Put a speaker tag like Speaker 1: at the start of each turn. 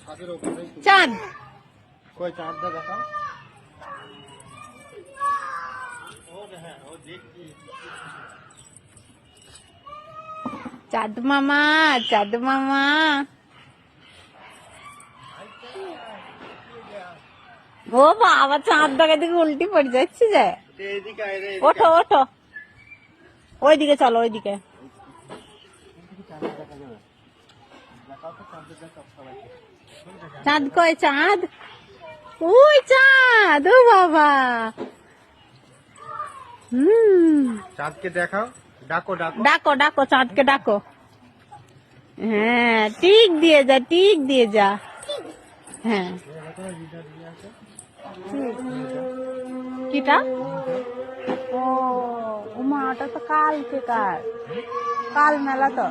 Speaker 1: চাঁদ
Speaker 2: কই চাঁদটা দেখাও।
Speaker 1: চাঁদ মামা, চাঁদ মামা। ও বাবা, চাঁদ দেখা দিকে উল্টি পড়ে যাচ্ছে যে। ওঠো ওঠো, ওইদিকে চলো, ওইদিকে। চাঁদ কয়? চাঁদ ওই চাঁদ, ও বাবা।
Speaker 2: চাঁদকে দেখাও, ডাকো ডাকো
Speaker 1: ডাকো ডাকো, চাঁদকে ডাকো। হ্যাঁ, টিক দিয়ে যা, টিক দিয়ে যা। হ্যাঁ, কিটা? ও মা, ওটা তো কাল মেলা তো।